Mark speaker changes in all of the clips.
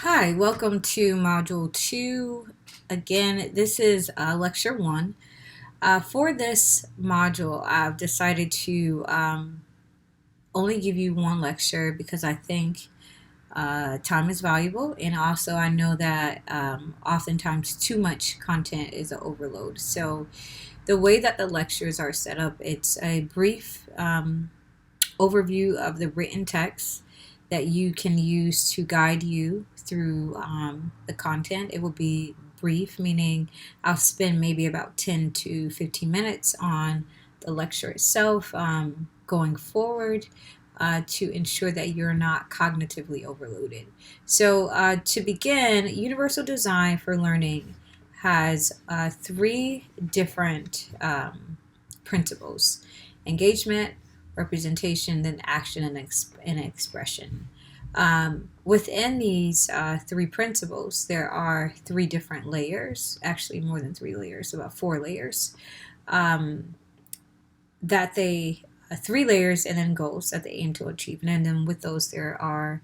Speaker 1: Hi, welcome to Module 2. Again, this is Lecture 1. For this module, I've decided to only give you one lecture because I think time is valuable, and also I know that oftentimes too much content is an overload. So the way that the lectures are set up, it's a brief overview of the written text that you can use to guide you through the content. It will be brief, meaning I'll spend maybe about 10 to 15 minutes on the lecture itself going forward to ensure that you're not cognitively overloaded. So to begin, Universal Design for Learning has three different principles: engagement, representation, then action, and expression. Within these three principles, there are three different layers, actually more than three layers, about four layers, that they, three layers and then goals that they aim to achieve. And then with those, there are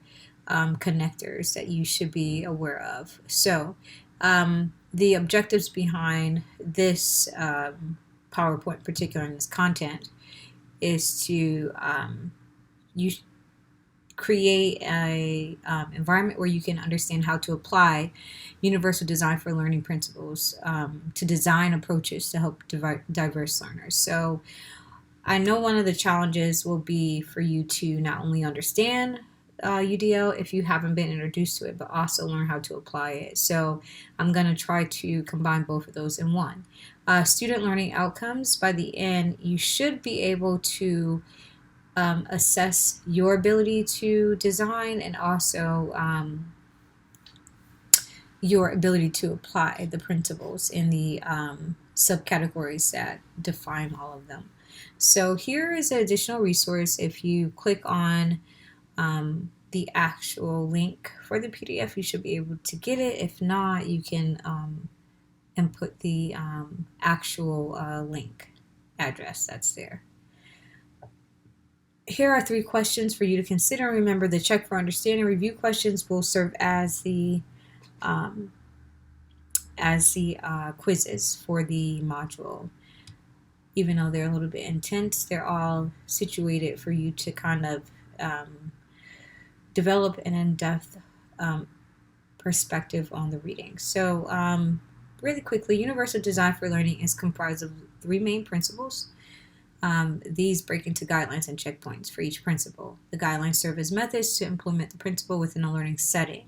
Speaker 1: connectors that you should be aware of. So the objectives behind this PowerPoint, particularly in this content, is to you create a environment where you can understand how to apply universal design for learning principles to design approaches to help diverse learners. So I know one of the challenges will be for you to not only understand UDL if you haven't been introduced to it, but also learn how to apply it. So I'm going to try to combine both of those in one. Student learning outcomes, by the end, you should be able to assess your ability to design and also your ability to apply the principles in the subcategories that define all of them. So here is an additional resource. If you click on the actual link for the PDF, you should be able to get it. If not, you can input the actual link address that's there. Here are three questions for you to consider. Remember, the check for understanding review questions will serve as the quizzes for the module. Even though they're a little bit intense, they're all situated for you to kind of develop an in-depth perspective on the reading. So really quickly, Universal Design for Learning is comprised of three main principles. These break into guidelines and checkpoints for each principle. The guidelines serve as methods to implement the principle within a learning setting.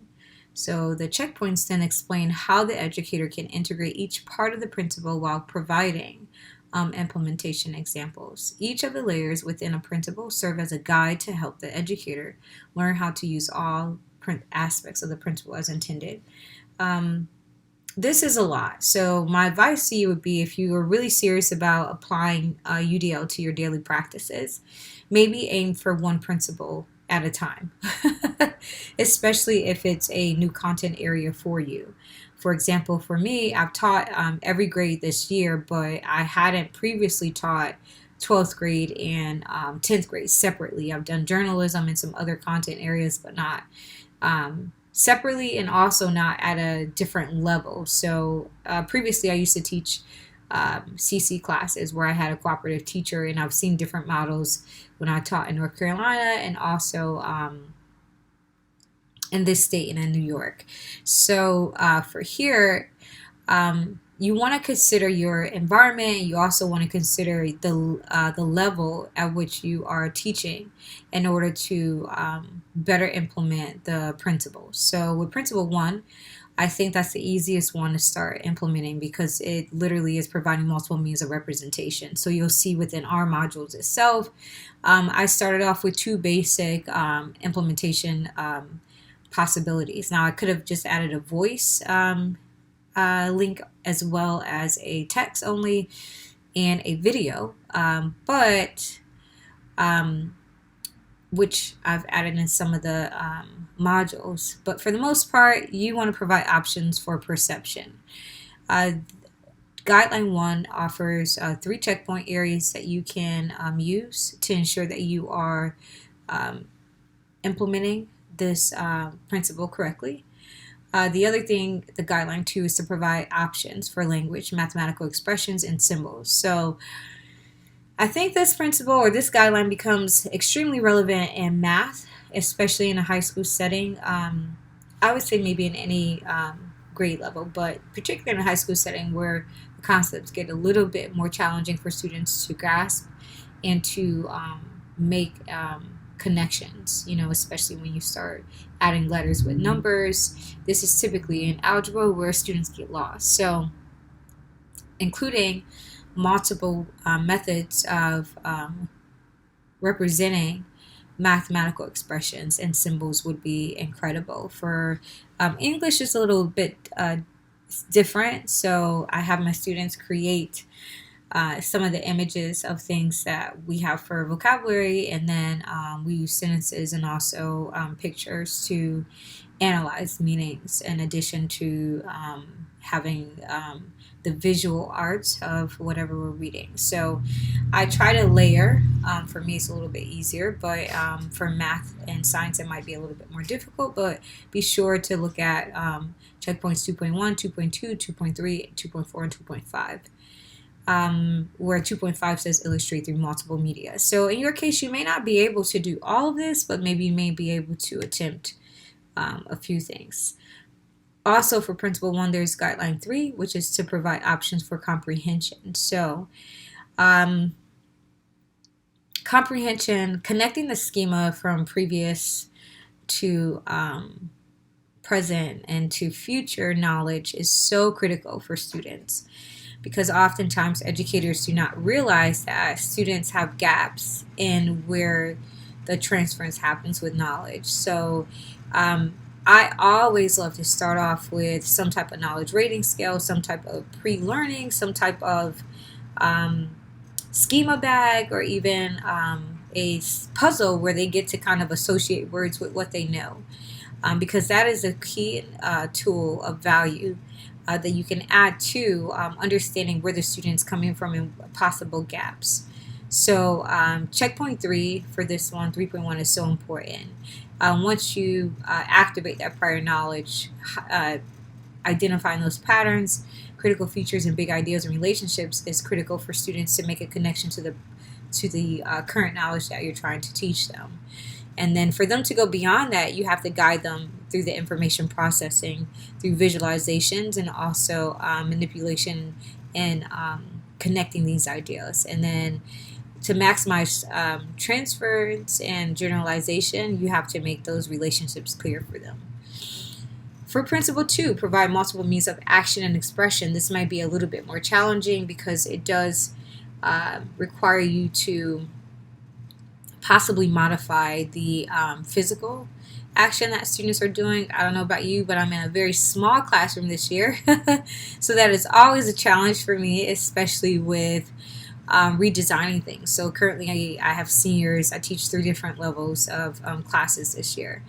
Speaker 1: So the checkpoints then explain how the educator can integrate each part of the principle while providing implementation examples. Each of the layers within a principle serve as a guide to help the educator learn how to use all aspects of the principle as intended. This is a lot. So my advice to you would be, if you are really serious about applying UDL to your daily practices, maybe aim for one principle at a time, especially if it's a new content area for you. For example, for me, I've taught every grade this year, but I hadn't previously taught 12th grade and 10th grade separately. I've done journalism and some other content areas, but not separately, and also not at a different level. So previously I used to teach CC classes where I had a cooperative teacher, and I've seen different models when I taught in North Carolina and also in this state and in New York. So for here, you want to consider your environment. You also want to consider the level at which you are teaching in order to better implement the principles. So with principle 1, I think that's the easiest one to start implementing because it literally is providing multiple means of representation. So you'll see within our modules itself, I started off with 2 basic implementation possibilities. Now I could have just added a voice link as well as a text only and a video, which I've added in some of the modules. But for the most part, you want to provide options for perception. Guideline 1 offers 3 checkpoint areas that you can use to ensure that you are implementing this principle correctly. The other thing, the guideline two, is to provide options for language, mathematical expressions, and symbols. So I think this principle or this guideline becomes extremely relevant in math, especially in a high school setting. I would say maybe in any grade level, but particularly in a high school setting where the concepts get a little bit more challenging for students to grasp and to make connections, especially when you start adding letters with numbers. This is typically in algebra where students get lost. So, including multiple methods of representing mathematical expressions and symbols would be incredible. For English is a little bit different, so I have my students create some of the images of things that we have for vocabulary, and then we use sentences and also pictures to analyze meanings in addition to having the visual arts of whatever we're reading. So I try to layer. For me, it's a little bit easier, but for math and science, it might be a little bit more difficult. But be sure to look at checkpoints 2.1, 2.2, 2.3, 2.4, and 2.5. Where 2.5 says illustrate through multiple media. So in your case, you may not be able to do all of this, but maybe you may be able to attempt a few things. Also for principle 1, there's guideline 3, which is to provide options for comprehension. So comprehension, connecting the schema from previous to present and to future knowledge is so critical for students, because oftentimes educators do not realize that students have gaps in where the transference happens with knowledge. So I always love to start off with some type of knowledge rating scale, some type of pre-learning, some type of schema bag, or even a puzzle where they get to kind of associate words with what they know, because that is a key tool of value that you can add to understanding where the student's coming from and possible gaps. So checkpoint 3 for this one, 3.1, is so important. Once you activate that prior knowledge, identifying those patterns, critical features, and big ideas and relationships is critical for students to make a connection to the current knowledge that you're trying to teach them. And then for them to go beyond that, you have to guide them through the information processing, through visualizations, and also manipulation and connecting these ideas. And then to maximize transference and generalization, you have to make those relationships clear for them. For principle 2, provide multiple means of action and expression. This might be a little bit more challenging because it does require you to possibly modify the physical action that students are doing. I don't know about you, but I'm in a very small classroom this year. So that is always a challenge for me, especially with redesigning things. So currently I have seniors. I teach 3 different levels of classes this year.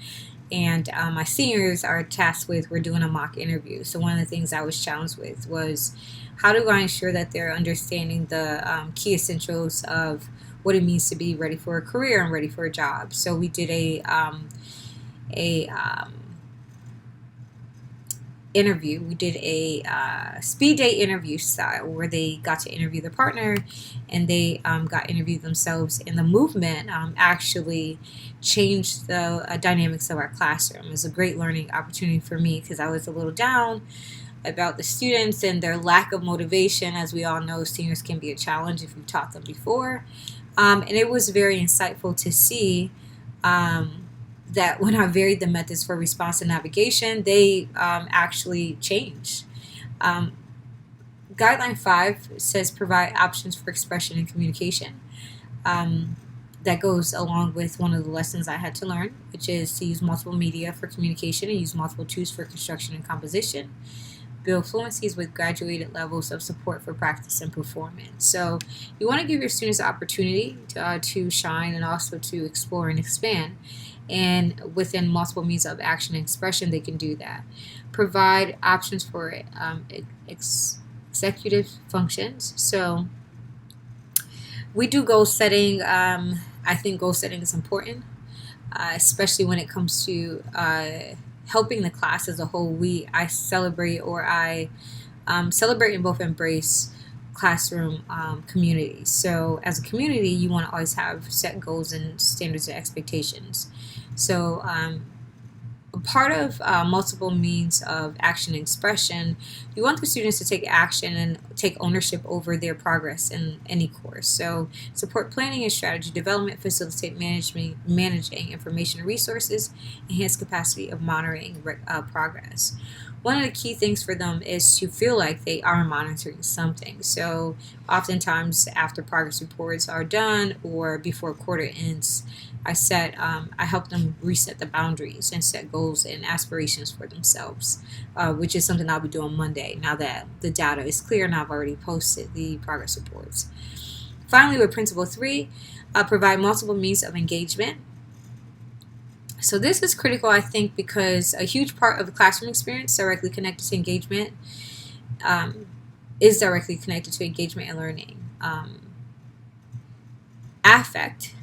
Speaker 1: And my seniors are tasked with, we're doing a mock interview. So one of the things I was challenged with was, how do I ensure that they're understanding the key essentials of what it means to be ready for a career and ready for a job. So we did a interview. We did a speed date interview style where they got to interview their partner and they got interviewed themselves. And the movement actually changed the dynamics of our classroom. It was a great learning opportunity for me because I was a little down about the students and their lack of motivation. As we all know, seniors can be a challenge if you've taught them before. And it was very insightful to see that when I varied the methods for response and navigation, they actually changed. Guideline 5 says provide options for expression and communication. That goes along with one of the lessons I had to learn, which is to use multiple media for communication and use multiple tools for construction and composition. Build fluencies with graduated levels of support for practice and performance. So you want to give your students the opportunity to shine and also to explore and expand. And within multiple means of action and expression, they can do that. Provide options for executive functions. So we do goal setting. I think goal setting is important. especially when it comes to helping the class as a whole. I celebrate, or I celebrate and both embrace classroom communities. So as a community, you want to always have set goals and standards and expectations. So part of multiple means of action and expression, you want the students to take action and take ownership over their progress in any course. So support planning and strategy development, facilitate managing information and resources, enhance capacity of monitoring progress. One of the key things for them is to feel like they are monitoring something. So oftentimes after progress reports are done or before quarter ends, I help them reset the boundaries and set goals and aspirations for themselves, which is something I'll be doing Monday now that the data is clear and I've already posted the progress reports. Finally, with Principle 3, provide multiple means of engagement. So this is critical, I think, because a huge part of the classroom experience directly connected to engagement is directly connected to engagement and learning. Affect,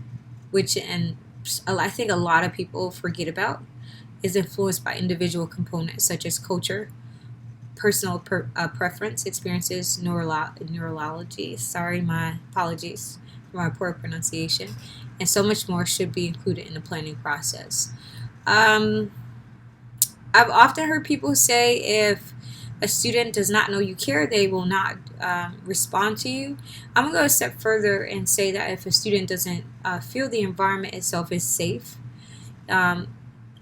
Speaker 1: which I think a lot of people forget about, is influenced by individual components such as culture, personal preference, experiences, neurology. Sorry, my apologies for my poor pronunciation, and so much more should be included in the planning process. I've often heard people say if a student does not know you care, they will not respond to you. I'm going to go a step further and say that if a student doesn't feel the environment itself is safe, and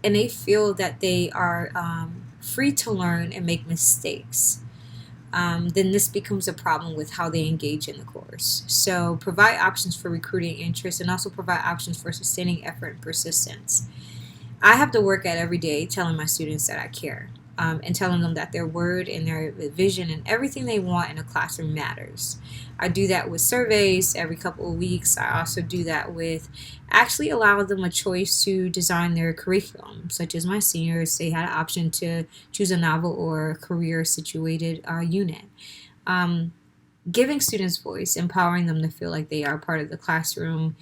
Speaker 1: they feel that they are free to learn and make mistakes, then this becomes a problem with how they engage in the course. So provide options for recruiting interest and also provide options for sustaining effort and persistence. I have to work at every day telling my students that I care, and telling them that their word and their vision and everything they want in a classroom matters. I do that with surveys every couple of weeks. I also do that with actually allowing them a choice to design their curriculum, such as my seniors. They had an option to choose a novel or career situated unit. Giving students voice, empowering them to feel like they are part of the classroom,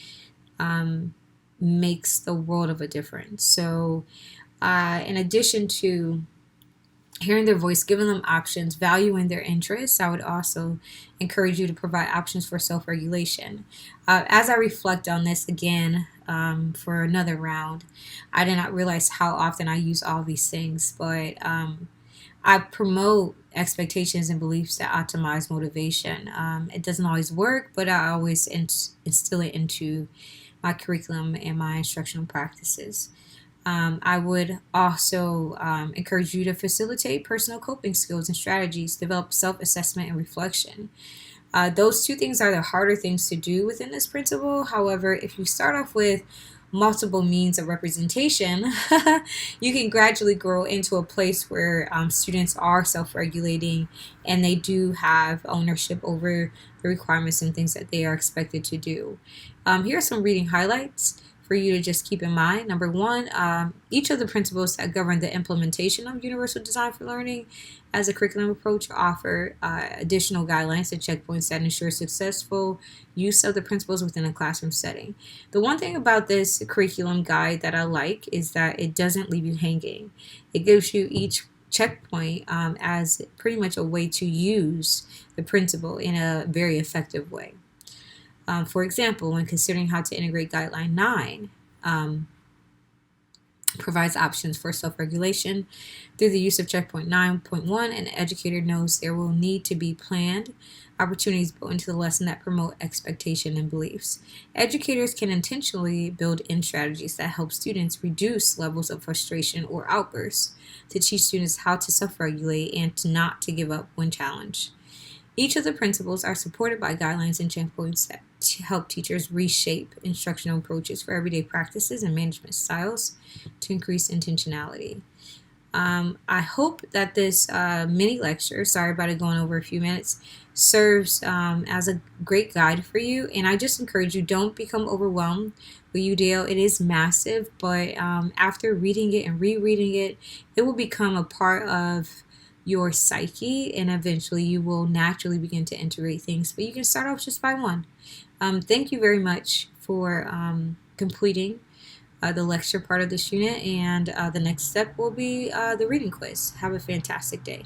Speaker 1: makes the world of a difference. So in addition to hearing their voice, giving them options, valuing their interests, I would also encourage you to provide options for self-regulation. As I reflect on this again for another round, I did not realize how often I use all these things, but I promote expectations and beliefs that optimize motivation. It doesn't always work, but I always instill it into my curriculum and my instructional practices. I would also encourage you to facilitate personal coping skills and strategies, develop self-assessment and reflection. Those two things are the harder things to do within this principle. However, if you start off with multiple means of representation, you can gradually grow into a place where students are self-regulating and they do have ownership over the requirements and things that they are expected to do. Here are some reading highlights for you to just keep in mind. Number one, each of the principles that govern the implementation of universal design for learning as a curriculum approach offer additional guidelines and checkpoints that ensure successful use of the principles within a classroom setting. The one thing about this curriculum guide that I like is that it doesn't leave you hanging. It gives you each checkpoint as pretty much a way to use the principle in a very effective way. For example, when considering how to integrate Guideline 9, provides options for self-regulation through the use of checkpoint 9.1, an educator knows there will need to be planned opportunities built into the lesson that promote expectation and beliefs. Educators can intentionally build in strategies that help students reduce levels of frustration or outbursts, to teach students how to self-regulate and to not to give up when challenged. Each of the principles are supported by guidelines and checkpoints that help teachers reshape instructional approaches for everyday practices and management styles to increase intentionality. I hope that this mini lecture, sorry about it going over a few minutes, serves as a great guide for you. And I just encourage you, don't become overwhelmed with UDL. It is massive, but after reading it and rereading it, it will become a part of your psyche, and eventually you will naturally begin to integrate things. But you can start off just by one. Thank you very much for completing the lecture part of this unit, and the next step will be the reading quiz. Have a fantastic day.